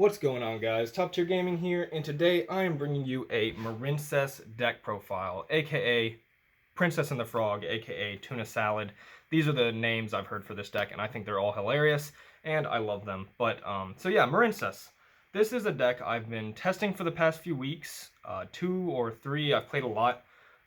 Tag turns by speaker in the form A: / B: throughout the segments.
A: What's going on, guys? Top Tier Gaming here, and today I am bringing you a Marincess deck profile, aka Princess and the Frog, aka Tuna Salad. These are the names I've heard for this deck, and I think they're all hilarious, and I love them. So yeah, Marincess. This is a deck I've been testing for the past few weeks, 2 or 3. I've played a lot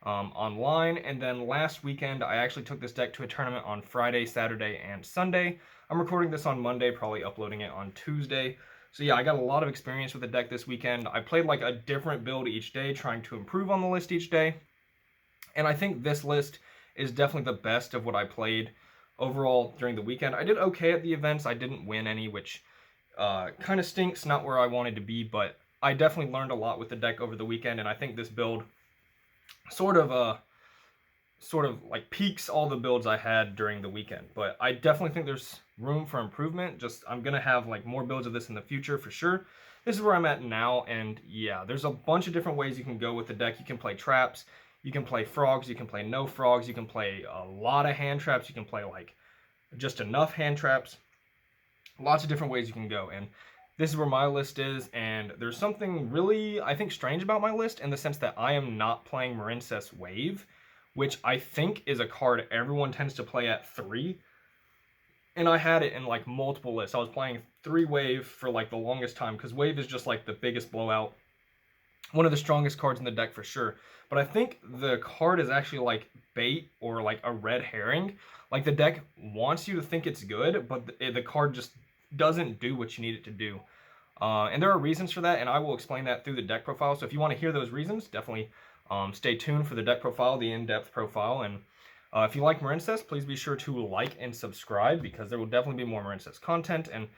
A: online, and then last weekend I actually took this deck to a tournament on Friday, Saturday, and Sunday. I'm recording this on Monday, probably uploading it on Tuesday. So yeah, I got a lot of experience with the deck this weekend. I played like a different build each day, trying to improve on the list each day. And I think this list is definitely the best of what I played overall during the weekend. I did okay at the events. I didn't win any, which kind of stinks, not where I wanted to be, but I definitely learned a lot with the deck over the weekend, and I think this build sort of like peaks all the builds I had during the weekend. But I definitely think there's room for improvement. I'm gonna have like more builds of this in the future for sure. This is where I'm at now, and yeah, there's a bunch of different ways you can go with the deck. You can play traps, you can play frogs, you can play no frogs, you can play a lot of hand traps, you can play like just enough hand traps. Lots of different ways you can go, and this is where my list is. And there's something really, I think, strange about my list in the sense that I am not playing Marincess Wave, which I think is a card everyone tends to play at 3. And I had it in like multiple lists. I was playing 3 Wave for like the longest time, because Wave is just like the biggest blowout. One of the strongest cards in the deck for sure. But I think the card is actually like bait or like a red herring. Like the deck wants you to think it's good, but the card just doesn't do what you need it to do. And there are reasons for that, and I will explain that through the deck profile. So if you want to hear those reasons, definitely stay tuned for the deck profile, the in-depth profile. And if you like Marincess, please be sure to like and subscribe, because there will definitely be more Marincess content. And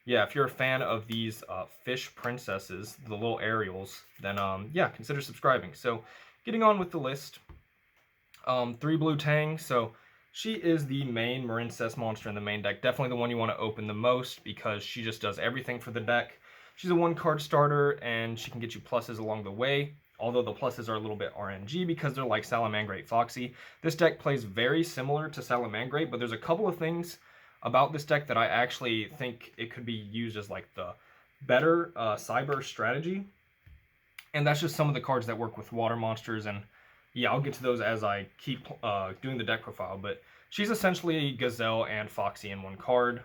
A: yeah, if you're a fan of these fish princesses, the little Ariels, then yeah, consider subscribing. So getting on with the list, 3 blue Tang. So she is the main Marincess monster in the main deck. Definitely the one you want to open the most, because she just does everything for the deck. She's a 1-card starter, and she can get you pluses along the way. Although the pluses are a little bit RNG because they're like Salamangreat Foxy. This deck plays very similar to Salamangreat, but there's a couple of things about this deck that I actually think it could be used as like the better cyber strategy. And that's just some of the cards that work with water monsters, and yeah, I'll get to those as I keep doing the deck profile. But she's essentially Gazelle and Foxy in 1 card.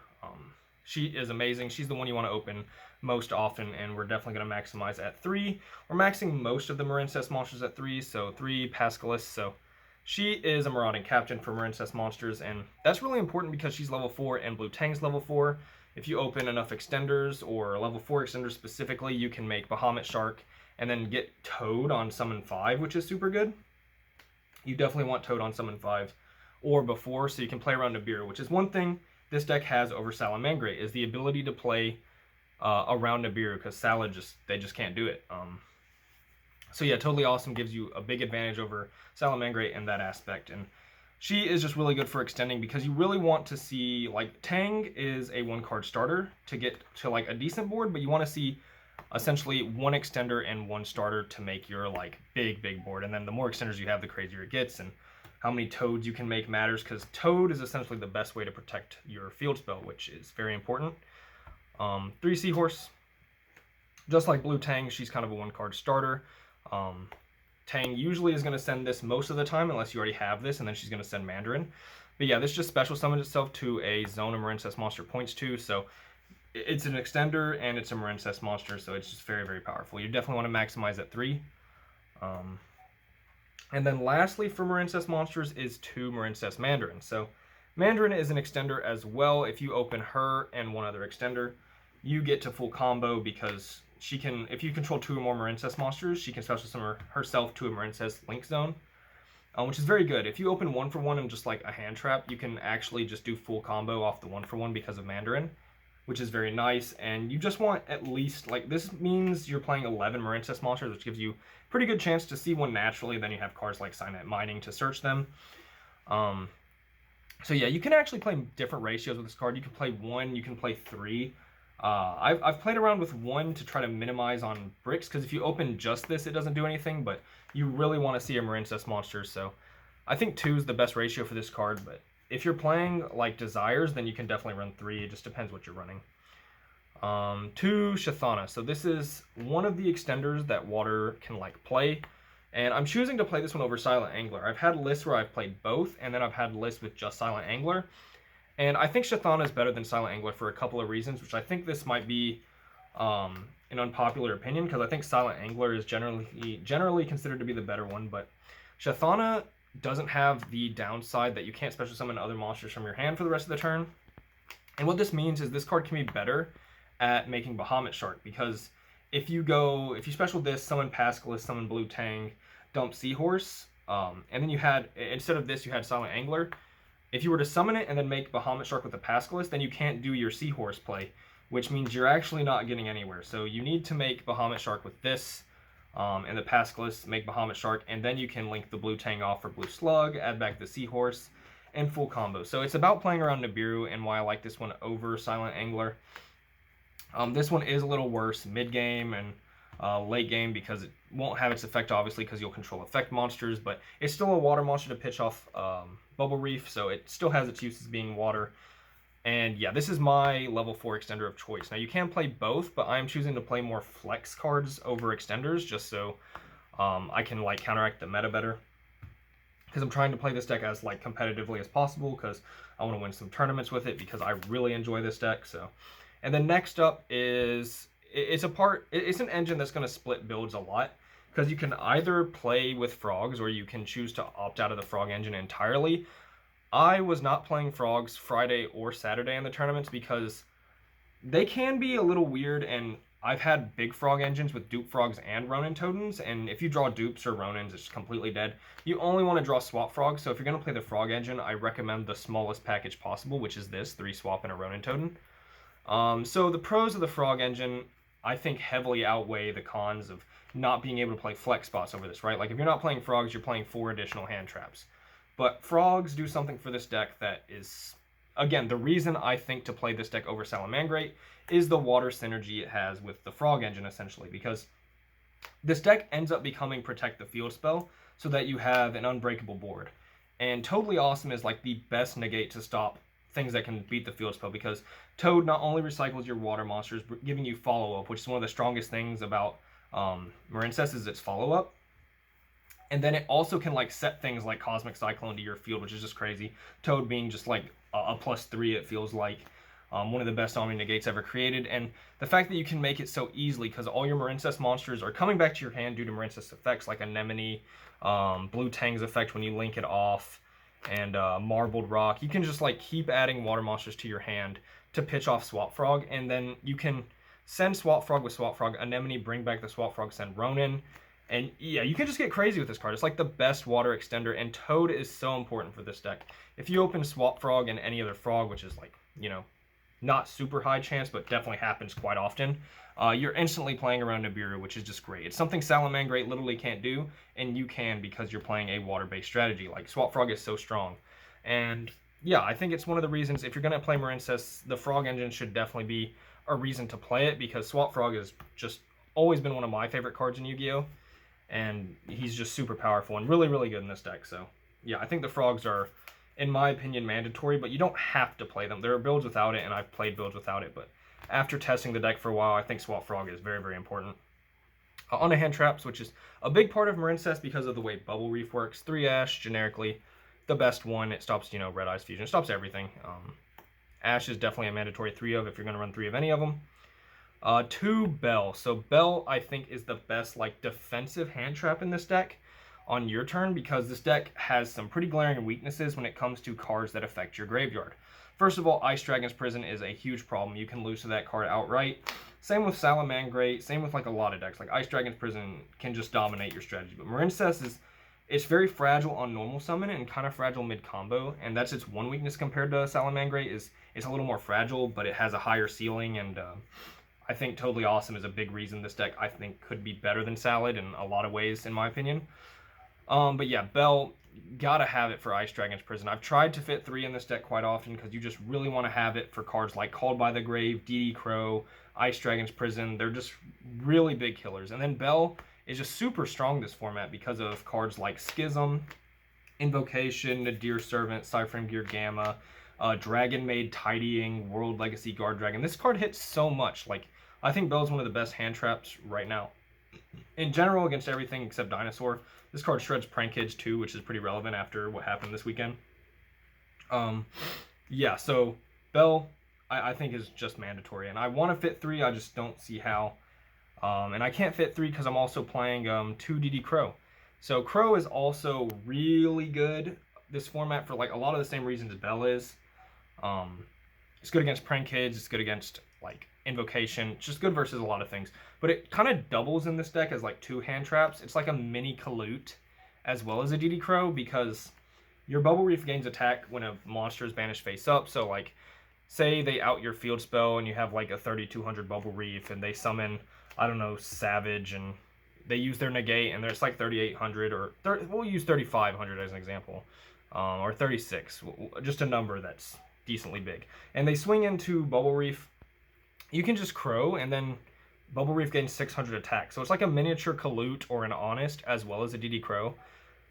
A: She is amazing. She's the one you want to open most often, and we're definitely going to maximize at 3. We're maxing most of the Marincess monsters at 3, so 3 Pascalis. So she is a marauding captain for Marincess monsters, and that's really important because she's level 4 and Blue Tang's level 4. If you open enough extenders, or level 4 extenders specifically, you can make Bahamut Shark and then get Toad on Summon 5, which is super good. You definitely want Toad on Summon 5 or before, so you can play around Nibiru, which is one thing this deck has over Salamangreat, is the ability to play around Nibiru, because Salad they just can't do it. So yeah, Totally Awesome gives you a big advantage over Salamangreat in that aspect, and she is just really good for extending, because you really want to see, like, Tang is a 1-card starter to get to like a decent board, but you want to see essentially 1 extender and 1 starter to make your like big board. And then the more extenders you have, the crazier it gets, and how many Toads you can make matters, because Toad is essentially the best way to protect your field spell, which is very important. 3 Seahorse, just like Blue Tang, she's kind of a 1-card starter. Tang usually is going to send this most of the time, unless you already have this, and then she's going to send Mandarin. But yeah, this just special summons itself to a zone a Marincess monster points to, so it's an extender and it's a Marincess monster, so it's just very powerful. You definitely want to maximize at 3. And then lastly for Marincess monsters is 2 Marincess Mandarin. So Mandarin is an extender as well. If you open her and 1 other extender, you get to full combo, because she can, if you control 2 or more Marincess monsters, she can special summon herself to a Marincess link zone, which is very good. If you open 1 for 1 and just like a hand trap, you can actually just do full combo off the 1 for 1 because of Mandarin, which is very nice. And you just want at least, like, this means you're playing 11 Marincess monsters, which gives you a pretty good chance to see one naturally. Then you have cards like Signet Mining to search them. So yeah, you can actually play different ratios with this card. You can play 1, you can play 3. I've played around with 1 to try to minimize on bricks, because if you open just this, it doesn't do anything, but you really want to see a Marincess monster. So I think 2 is the best ratio for this card, but if you're playing like Desires, then you can definitely run 3. It just depends what you're running. Two, Shethana. So this is one of the extenders that water can like play. And I'm choosing to play this one over Silent Angler. I've had lists where I've played both, and then I've had lists with just Silent Angler. And I think Shethana is better than Silent Angler for a couple of reasons, which I think this might be an unpopular opinion, because I think Silent Angler is generally considered to be the better one, but Shethana doesn't have the downside that you can't special summon other monsters from your hand for the rest of the turn. And what this means is this card can be better at making Bahamut Shark, because if you special this, summon Pascalis, summon Blue Tang, dump Seahorse, and then you had, instead of this, you had Silent Angler. If you were to summon it and then make Bahamut Shark with the Pascalis, then you can't do your Seahorse play, which means you're actually not getting anywhere. So you need to make Bahamut Shark with this, and the Pascalis, make Bahamut Shark, and then you can link the Blue Tang off for Blue Slug, add back the Seahorse, and full combo. So it's about playing around Nibiru, and why I like this one over Silent Angler. This one is a little worse mid-game and late game, because it won't have its effect, obviously, because you'll control effect monsters, but it's still a water monster to pitch off Bubble Wreath, so it still has its uses being water. And yeah, this is my level 4 extender of choice. Now you can play both, but I'm choosing to play more flex cards over extenders, just so I can like counteract the meta better. Because I'm trying to play this deck as like competitively as possible, because I want to win some tournaments with it, because I really enjoy this deck. So, and then next up is it's an engine that's going to split builds a lot, because you can either play with frogs or you can choose to opt out of the frog engine entirely. I was not playing frogs Friday or Saturday in the tournaments because they can be a little weird, and I've had big frog engines with dupe frogs and Ronin totems, and if you draw dupes or Ronins, it's completely dead. You only want to draw swap frogs, so if you're going to play the frog engine, I recommend the smallest package possible, which is this, 3 swap and a Ronin totem. So the pros of the frog engine, I think, heavily outweigh the cons of not being able to play flex spots over this, right? Like, if you're not playing frogs, you're playing 4 additional hand traps. But frogs do something for this deck that is, again, the reason I think to play this deck over Salamangreat is the water synergy it has with the frog engine, essentially, because this deck ends up becoming Protect the Field spell, so that you have an unbreakable board. And Totally Awesome is like the best negate to stop things that can beat the field spell, because Toad not only recycles your water monsters, but giving you follow-up, which is one of the strongest things about Marincess is its follow-up. And then it also can like set things like Cosmic Cyclone to your field, which is just crazy. Toad being just like a +3, it feels like one of the best Omni negates ever created. And the fact that you can make it so easily, because all your Marincess monsters are coming back to your hand due to Marincess effects like Anemone, Blue Tang's effect when you link it off, and Marbled Rock. You can just like keep adding water monsters to your hand to pitch off Swap Frog, and then you can send Swap Frog with Swap Frog, Anemone, bring back the Swap Frog, send Ronin. And yeah, you can just get crazy with this card. It's like the best water extender, and Toad is so important for this deck. If you open Swap Frog and any other frog, which is like, you know, not super high chance, but definitely happens quite often, you're instantly playing around Nibiru, which is just great. It's something Salamangreat literally can't do, and you can because you're playing a water-based strategy. Like, Swap Frog is so strong. And yeah, I think it's one of the reasons, if you're going to play Marincess, the frog engine should definitely be a reason to play it, because Swap Frog has just always been one of my favorite cards in Yu-Gi-Oh! And he's just super powerful and really, really good in this deck. So yeah, I think the frogs are, in my opinion, mandatory, but you don't have to play them. There are builds without it, and I've played builds without it, but after testing the deck for a while, I think Swap Frog is very, very important. On a hand traps, which is a big part of Marincess because of the way Bubble Wreath works. 3 Ash, generically the best one. It stops, you know, Red Eyes Fusion. It stops everything. Ash is definitely a mandatory 3 of if you're going to run 3 of any of them. 2 Bell. So Bell, I think, is the best like defensive hand trap in this deck on your turn, because this deck has some pretty glaring weaknesses when it comes to cards that affect your graveyard. First of all, Ice Dragon's Prison is a huge problem. You can lose to that card outright. Same with Salamangreat, same with like a lot of decks. Like Ice Dragon's Prison can just dominate your strategy. But Marincess it's very fragile on normal summon and kind of fragile mid-combo, and that's its one weakness compared to Salamangreat, is it's a little more fragile, but it has a higher ceiling, and I think Totally Awesome is a big reason this deck, I think, could be better than Salad in a lot of ways, in my opinion. But yeah, Bell, gotta have it for Ice Dragon's Prison. I've tried to fit 3 in this deck quite often, because you just really want to have it for cards like Called by the Grave, DD Crow, Ice Dragon's Prison. They're just really big killers. And then Bell is just super strong this format because of cards like Schism, Invocation, Nadir Servant, Cyphering Gear Gamma, Dragon Maid, Tidying, World Legacy, Guard Dragon. This card hits so much. Like, I think Bell's one of the best hand traps right now. In general, against everything except Dinosaur. This card shreds Prank Kids too, which is pretty relevant after what happened this weekend. Yeah, so Bell, I think is just mandatory. And I want to fit 3, I just don't see how. And I can't fit 3 because I'm also playing 2 DD Crow. So Crow is also really good this format for like a lot of the same reasons Bell is. It's good against Prank Kids, it's good against like Invocation, it's just good versus a lot of things. But it kind of doubles in this deck as like 2 hand traps. It's like a mini Kalut as well as a DD Crow, because your Bubble Reef gains attack when a monster is banished face up. So like, say they out your field spell and you have like a 3200 Bubble Reef and they summon, I don't know, Savage, and they use their negate and there's like 3800, or we'll use 3500 as an example, or 36, just a number that's decently big. And they swing into Bubble Reef, you can just Crow and then Bubble Reef gains 600 attack. So it's like a miniature Kalut or an Honest as well as a DD Crow.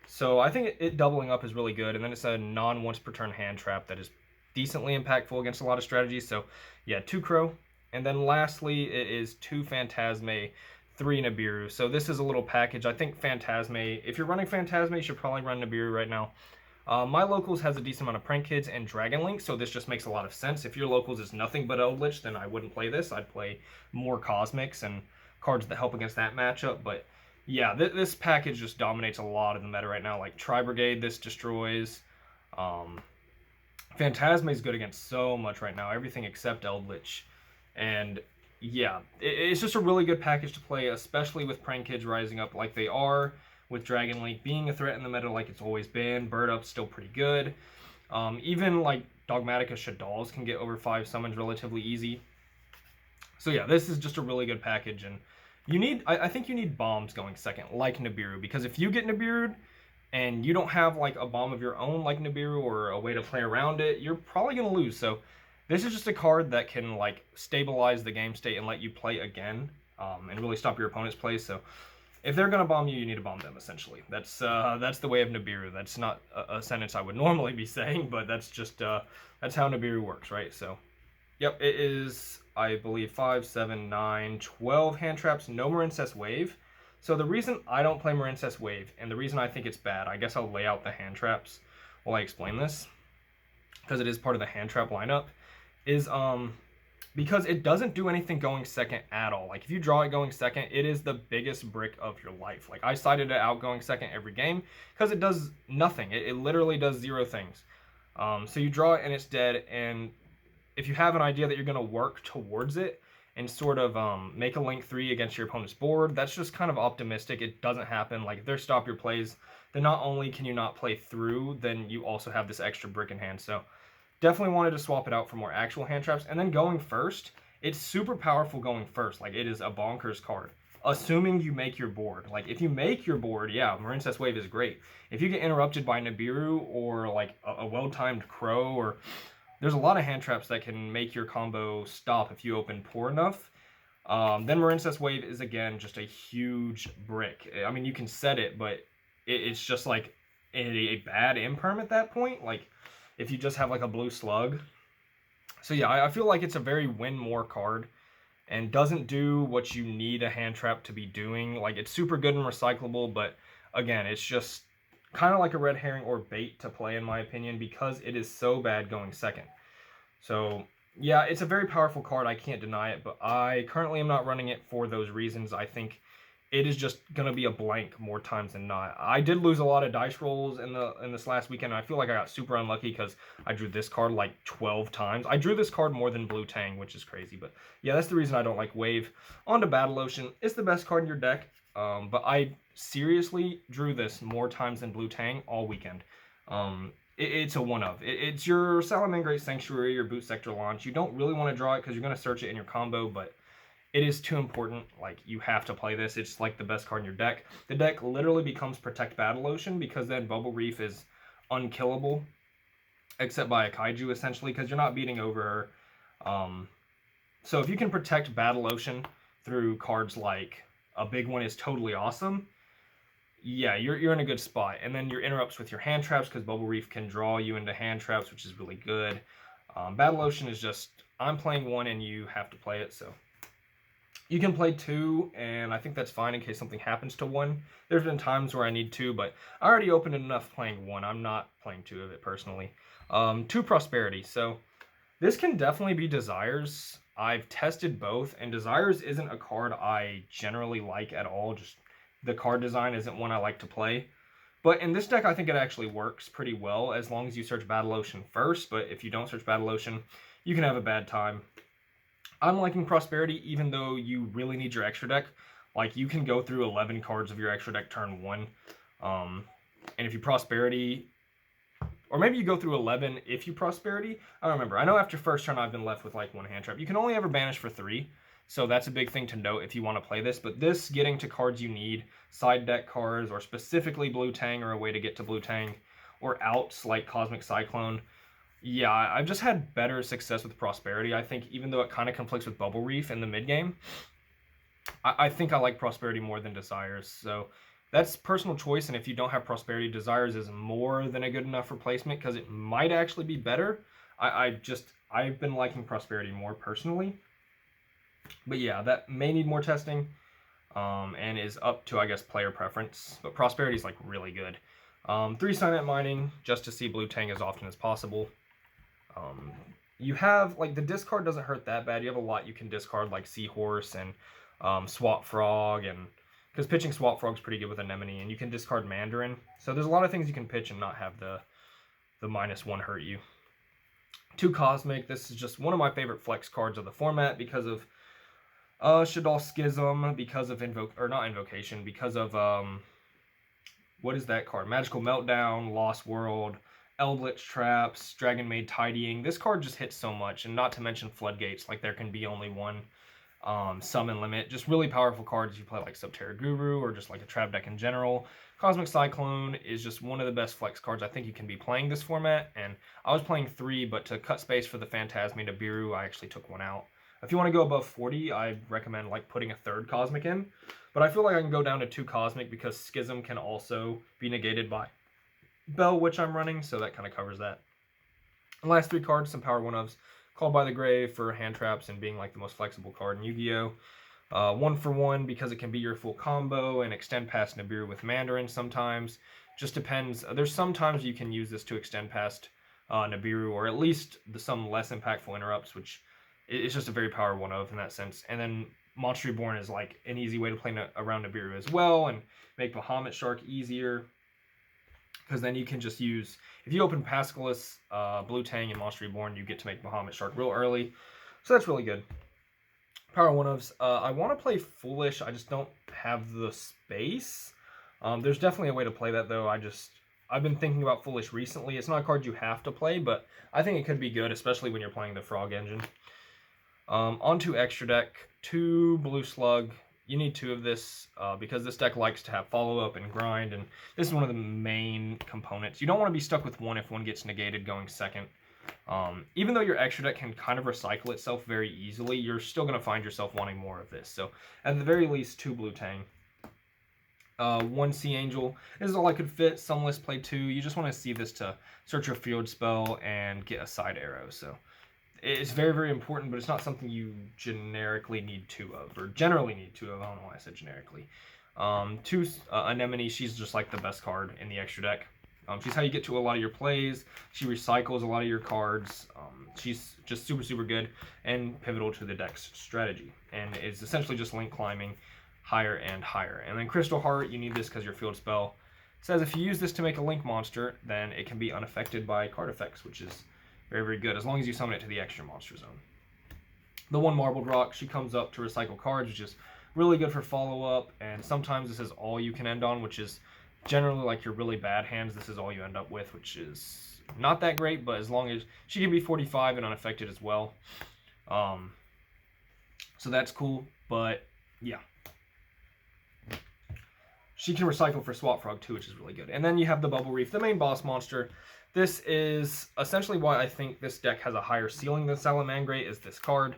A: So I think it doubling up is really good. And then it's a non-once per turn hand trap that is decently impactful against a lot of strategies. So yeah, 2 Crow. And then lastly, it is 2 Phantasme, 3 Nibiru. So this is a little package. I think Phantasme, if you're running Phantasme, you should probably run Nibiru right now. My locals has a decent amount of Prank Kids and Dragon Link, so this just makes a lot of sense. If your locals is nothing but Eldritch, then I wouldn't play this. I'd play more Cosmics and cards that help against that matchup. But yeah, this package just dominates a lot of the meta right now. Like Tri-Brigade, this destroys. Phantasme is good against so much right now, everything except Eldritch. And yeah, it's just a really good package to play, especially with Prank Kids rising up like they are, with Dragon Link being a threat in the meta like it's always been. Bird Up's still pretty good. Even like Dogmatica Shaddolls can get over 5 summons relatively easy. So yeah, this is just a really good package, and you need, I think you need bombs going second, like Nibiru, because if you get Nibiru'd and you don't have like a bomb of your own like Nibiru or a way to play around it, you're probably going to lose. So this is just a card that can like stabilize the game state and let you play again, and really stop your opponent's play. So if they're gonna bomb you, you need to bomb them. Essentially, that's the way of Nibiru. That's not a sentence I would normally be saying, but that's just that's how Nibiru works, right? So, yep, it is, I believe, 5, 7, 9, 12 hand traps. No Marincess Wave. So the reason I don't play Marincess Wave, and the reason I think it's bad, I guess I'll lay out the hand traps while I explain this, because it is part of the hand trap lineup, is because it doesn't do anything going second at all. Like if you draw it going second, it is the biggest brick of your life. Like I sided it out going second every game because it does nothing. It literally does 0 things. So you draw it and it's dead. And if you have an idea that you're going to work towards it and sort of make a link 3 against your opponent's board, that's just kind of optimistic. It doesn't happen. Like if they're stop your plays, then not only can you not play through, then you also have this extra brick in hand. So definitely wanted to swap it out for more actual hand traps. And then going first, it's super powerful going first. Like it is a bonkers card, assuming you make your board. Like if you make your board, yeah, Marincess Wave is great. If you get interrupted by Nibiru or like a well-timed Crow, or there's a lot of hand traps that can make your combo stop if you open poor enough, then Marincess Wave is again just a huge brick. I mean, you can set it, but it's just like a bad imperm at that point. Like if you just have like a blue slug. So yeah, I feel like it's a very win more card and doesn't do what you need a hand trap to be doing. Like it's super good and recyclable, but again, it's just kind of like a red herring or bait to play in my opinion, because it is so bad going second. So yeah, it's a very powerful card, I can't deny it, but I currently am not running it for those reasons. I think it is just going to be a blank more times than not. I did lose a lot of dice rolls in this last weekend, and I feel like I got super unlucky because I drew this card like 12 times. I drew this card more than Blue Tang, which is crazy. But yeah, that's the reason I don't like Wave. On to Battle Lotion. It's the best card in your deck, but I seriously drew this more times than Blue Tang all weekend. It's a one-of. It's your Salamangreat Sanctuary, your Boot Sector launch. You don't really want to draw it because you're going to search it in your combo, but it is too important. Like, you have to play this. It's like the best card in your deck. The deck literally becomes Protect Battle Ocean, because then Bubble Reef is unkillable, except by a Kaiju, essentially, because you're not beating over her. So if you can protect Battle Ocean through cards like a big one is Totally Awesome, yeah, you're in a good spot. And then your interrupts with your hand traps, because Bubble Wreath can draw you into hand traps, which is really good. Battle Lotion is just, I'm playing one and you have to play it, so. You can play two, and I think that's fine in case something happens to one. There's been times where I need two, but I already opened enough playing one. I'm not playing two of it personally. Two Prosperity. So this can definitely be Desires. I've tested both, and Desires isn't a card I generally like at all. Just the card design isn't one I like to play. But in this deck, I think it actually works pretty well as long as you search Battle Ocean first. But if you don't search Battle Ocean, you can have a bad time. I'm liking Prosperity, even though you really need your extra deck. Like, you can go through 11 cards of your extra deck turn 1. And if you Prosperity, or maybe you go through 11 if you Prosperity. I don't remember. I know after first turn I've been left with like one hand trap. You can only ever banish for 3. So that's a big thing to note if you want to play this. But this, getting to cards you need, side deck cards, or specifically Blue Tang, or a way to get to Blue Tang, or outs like Cosmic Cyclone. Yeah, I've just had better success with Prosperity. I think even though it kind of conflicts with Bubble Wreath in the mid game, I think I like Prosperity more than Desires. So that's personal choice, and if you don't have Prosperity, Desires is more than a good enough replacement because it might actually be better. I've been liking Prosperity more personally. But yeah, that may need more testing, and is up to, I guess, player preference. But Prosperity is like really good. 3 Cyanite Mining, just to see Blue Tang as often as possible. You have, like, the discard doesn't hurt that bad. You have a lot you can discard, like Seahorse and Swap Frog, and because pitching Swap Frog's pretty good with Anemone, and you can discard Mandarin. So there's a lot of things you can pitch and not have the -1 hurt you. 2 Cosmic, this is just one of my favorite flex cards of the format because of Shaddoll Schism, because of Invocation, because of what is that card? Magical Meltdown, Lost World, Eldritch Traps, Dragon Maid Tidying. This card just hits so much, and not to mention Floodgates, like there can be only one summon limit. Just really powerful cards if you play like Subterra Guru or just like a trap deck in general. Cosmic Cyclone is just one of the best flex cards I think you can be playing this format, and I was playing 3, but to cut space for the Phantasme Nibiru, I actually took one out. If you want to go above 40, I recommend like putting a 3rd Cosmic in, but I feel like I can go down to 2 Cosmic because Schism can also be negated by Bell, which I'm running, so that kind of covers that. And last 3 cards, some power 1-ofs. Called by the Grave for hand traps and being like the most flexible card in Yu-Gi-Oh! 1-for-1 because it can be your full combo, and extend past Nibiru with Mandarin sometimes. Just depends. There's sometimes you can use this to extend past Nibiru, or at least some less impactful interrupts, which is just a very power 1-of in that sense. And then Monster Reborn is like an easy way to play around Nibiru as well, and make Bahamut Shark easier. Because then you can just use, if you open Pascalis, Blue Tang, and Monster Reborn, you get to make Bahamut Shark real early. So that's really good. Power 1-ofs. I want to play Foolish. I just don't have the space. There's definitely a way to play that, though. I've been thinking about Foolish recently. It's not a card you have to play, but I think it could be good, especially when you're playing the Frog Engine. Onto extra deck. 2 Blue Slug. You need 2 of this because this deck likes to have follow-up and grind, and this is one of the main components. You don't want to be stuck with 1 if 1 gets negated going second. Even though your extra deck can kind of recycle itself very easily, you're still going to find yourself wanting more of this. So at the very least, 2 Blue Tang. 1 Sea Angel. This is all I could fit. Some lists play 2. You just want to see this to search your field spell and get a side arrow. So it's very, very important, but it's not something you generically need 2 of, or generally need 2 of. I don't know why I said generically. 2 Anemone, she's just like the best card in the extra deck. She's how you get to a lot of your plays. She recycles a lot of your cards. She's just super, super good and pivotal to the deck's strategy. And it's essentially just link climbing higher and higher. And then Crystal Heart, you need this because your field spell says if you use this to make a link monster, then it can be unaffected by card effects, which is very, very good, as long as you summon it to the extra monster zone. The 1 Marbled Rock, she comes up to recycle cards, which is really good for follow-up, and sometimes this is all you can end on, which is generally like your really bad hands, this is all you end up with, which is not that great, but as long as she can be 45 and unaffected as well. So that's cool, but yeah. She can recycle for Swap Frog too, which is really good. And then you have the Bubble Wreath, the main boss monster. This is essentially why I think this deck has a higher ceiling than Salamangreat, is this card.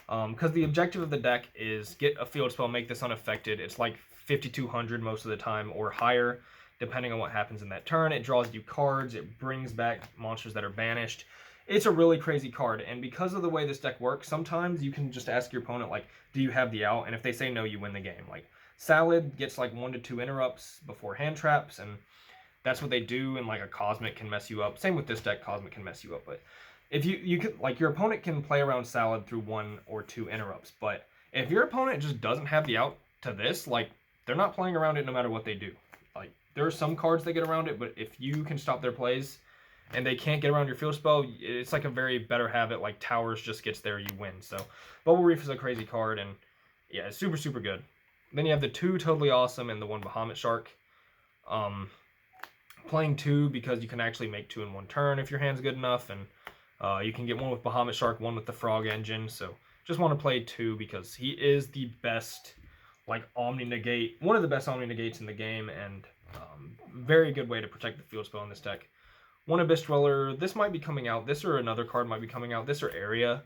A: Because the objective of the deck is get a field spell, make this unaffected. It's like 5,200 most of the time or higher, depending on what happens in that turn. It draws you cards. It brings back monsters that are banished. It's a really crazy card, and because of the way this deck works, sometimes you can just ask your opponent, like, do you have the out? And if they say no, you win the game. Like, Salad gets like 1 to 2 interrupts before hand traps, and that's what they do, and like a Cosmic can mess you up. Same with this deck, Cosmic can mess you up, but if you can, like, your opponent can play around Salad through 1 or 2 interrupts, but if your opponent just doesn't have the out to this, like, they're not playing around it no matter what they do. Like, there are some cards that get around it, but if you can stop their plays and they can't get around your field spell, it's like a very better habit. Like, Towers just gets there, you win. So Bubble Reef is a crazy card, and yeah, it's super, super good. Then you have the 2 Totally Awesome and the 1 Bahamut Shark. Playing 2 because you can actually make 2 in 1 turn if your hand's good enough, and you can get 1 with Bahamut Shark, 1 with the Frog Engine. So just want to play 2 because he is the best, like, Omni Negate, one of the best Omni Negates in the game, and very good way to protect the field spell in this deck. 1 Abyss Dweller, this might be coming out. This or another card might be coming out. This or Area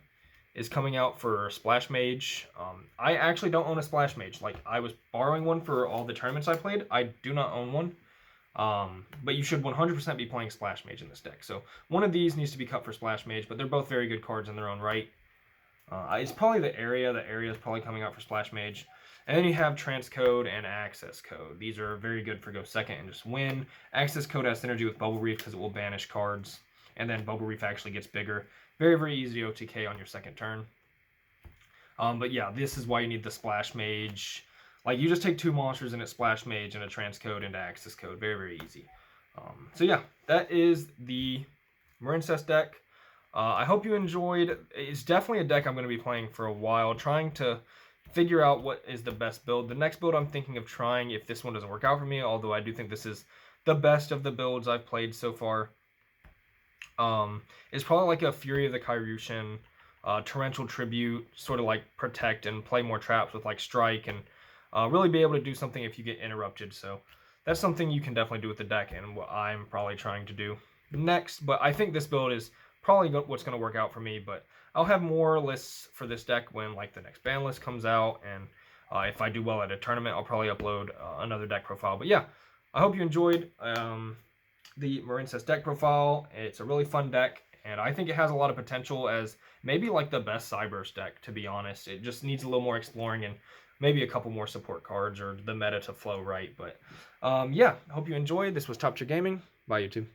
A: is coming out for Splash Mage. I actually don't own a Splash Mage. Like, I was borrowing one for all the tournaments I played. I do not own one. But you should 100% be playing Splash Mage in this deck. So one of these needs to be cut for Splash Mage, but they're both very good cards in their own right. It's probably the Area. The Area is probably coming out for Splash Mage. And then you have Transcode and Access Code. These are very good for go second and just win. Access Code has synergy with Bubble Reef because it will banish cards. And then Bubble Reef actually gets bigger. Very, very easy OTK on your second turn. But yeah, this is why you need the Splash Mage. Like, you just take 2 monsters and a Splash Mage and a Transcode into Access Code. Very, very easy. So yeah, that is the Marincess deck. I hope you enjoyed. It's definitely a deck I'm going to be playing for a while, trying to figure out what is the best build. The next build I'm thinking of trying, if this one doesn't work out for me, although I do think this is the best of the builds I've played so far, is probably like a Fury of the Kyrushin, Torrential Tribute, sort of like protect and play more traps with like Strike, and really be able to do something if you get interrupted. So that's something you can definitely do with the deck, and what I'm probably trying to do next. But I think this build is probably what's going to work out for me, but I'll have more lists for this deck when like the next ban list comes out, and if I do well at a tournament, I'll probably upload another deck profile. But yeah, I hope you enjoyed the Marincess deck profile. It's a really fun deck, and I think it has a lot of potential as maybe like the best Cyburst deck, to be honest. It just needs a little more exploring and maybe a couple more support cards or the meta to flow right. But yeah, hope you enjoyed. This was Top Tier Gaming. Bye, YouTube.